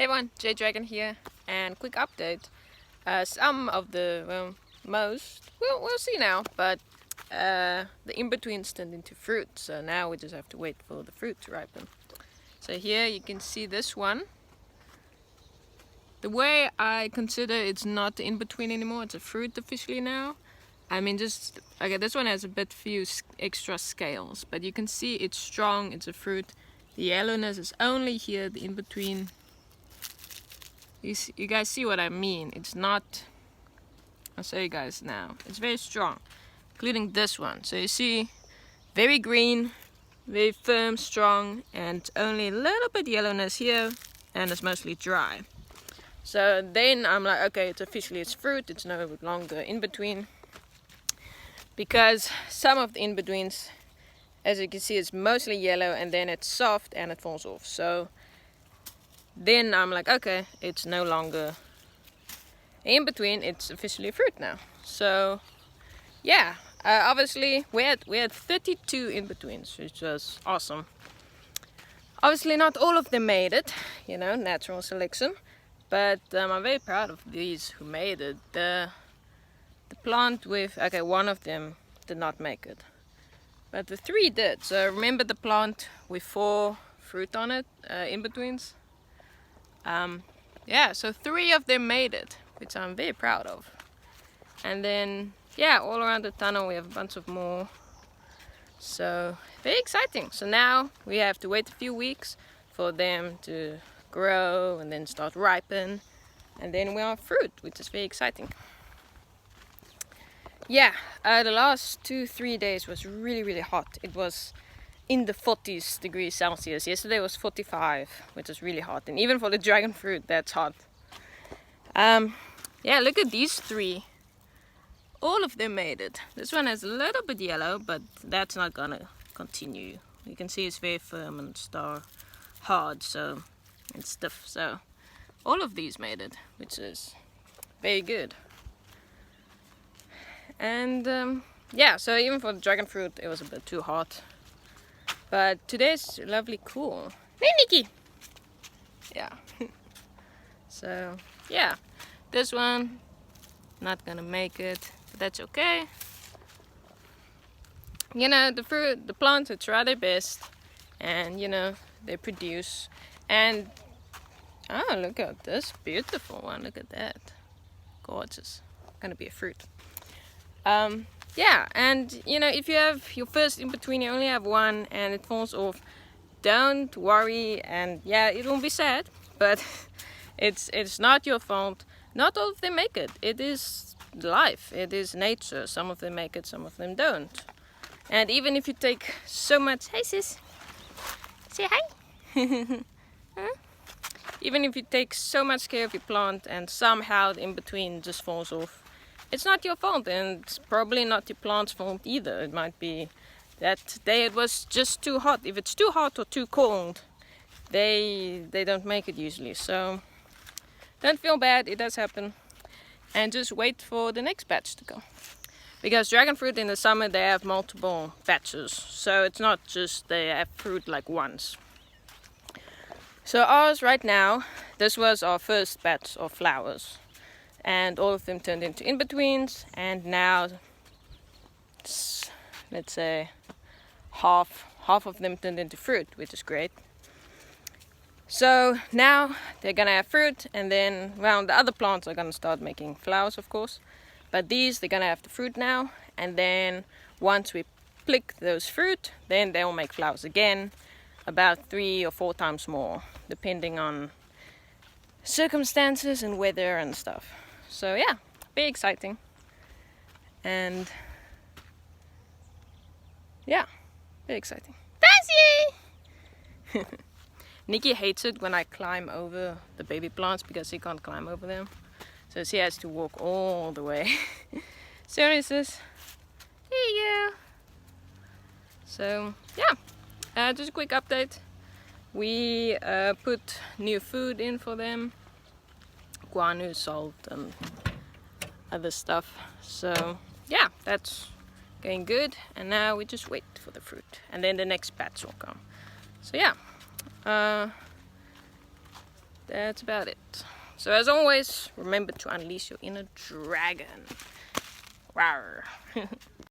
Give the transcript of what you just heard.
Hey everyone, Jade Dragon here, and quick update. Some of the, most, we'll see now, but the in-betweens turned into fruit, so now we just have to wait for the fruit to ripen. So here you can see this one. The way I consider it's not the in-between anymore, it's a fruit officially now. I mean, okay, this one has a bit few extra scales, but you can see it's strong, it's a fruit. The yellowness is only here, the in-between. You guys see what I mean? It's not, I'll show you guys now. It's very strong, including this one. So you see, very green, very firm, strong, and only a little bit yellowness here, and it's mostly dry. So then I'm like, okay, it's fruit, it's no longer in between. Because some of the in-betweens, as you can see, it's mostly yellow and then it's soft and it falls off. So then I'm like, okay, it's no longer in between, it's officially fruit now. So yeah, obviously we had 32 in-betweens, which was awesome. Obviously not all of them made it, you know, natural selection, but I'm very proud of these who made it. The plant with, okay, one of them did not make it, but the 3 did. So remember the plant with 4 fruit on it, in-betweens? Yeah, so 3 of them made it, which I'm very proud of. And then, yeah, all around the tunnel we have a bunch of more. So, very exciting. So now we have to wait a few weeks for them to grow and then start ripen. And then we have fruit, which is very exciting. Yeah, the last 2-3 days was really hot. It was in the 40s degrees Celsius. Yesterday was 45, which is really hot. And even for the dragon fruit, that's hot. Yeah, look at these 3. All of them made it. This one has a little bit yellow, but that's not gonna continue. You can see it's very firm and hard, so it's stiff. So all of these made it, which is very good. And yeah, so even for the dragon fruit, it was a bit too hot. But today's lovely cool. Hey, Nikki! Yeah. So, yeah. This one, not gonna make it, but that's okay. You know, the plants, they try their best. And, you know, they produce. And, oh, look at this beautiful one. Look at that. Gorgeous. Gonna be a fruit. Yeah, and you know, if you have your first in between, you only have one and it falls off, don't worry. And yeah, it will be sad, but it's not your fault. Not all of them make it. It is life, it is nature. Some of them make it, some of them don't. And even if you take so much, hey sis, say hi. Huh? Even if you take so much care of your plant and somehow the in between just falls off, it's not your fault, and it's probably not your plant's fault either. It might be that day it was just too hot. If it's too hot or too cold, they don't make it usually. So don't feel bad, it does happen. And just wait for the next batch to go. Because dragon fruit in the summer, they have multiple batches. So it's not just they have fruit like once. So ours right now, this was our first batch of flowers. And all of them turned into in-betweens, and now let's say half of them turned into fruit, which is great. So now they're gonna have fruit, and then, well, the other plants are gonna start making flowers, of course, but these, they're gonna have the fruit now, and then once we pick those fruit, then they will make flowers again, about 3 or 4 times more, depending on circumstances and weather and stuff. So yeah, very exciting. And yeah, very exciting. Daisy! Nikki hates it when I climb over the baby plants because she can't climb over them. So she has to walk all the way. Sorry sis. Here you go. So yeah, just a quick update. We put new food in for them. Guano, salt and other stuff. So yeah, that's going good, and now we just wait for the fruit and then the next batch will come. So yeah, that's about it. So as always, remember to unleash your inner dragon. Rawr.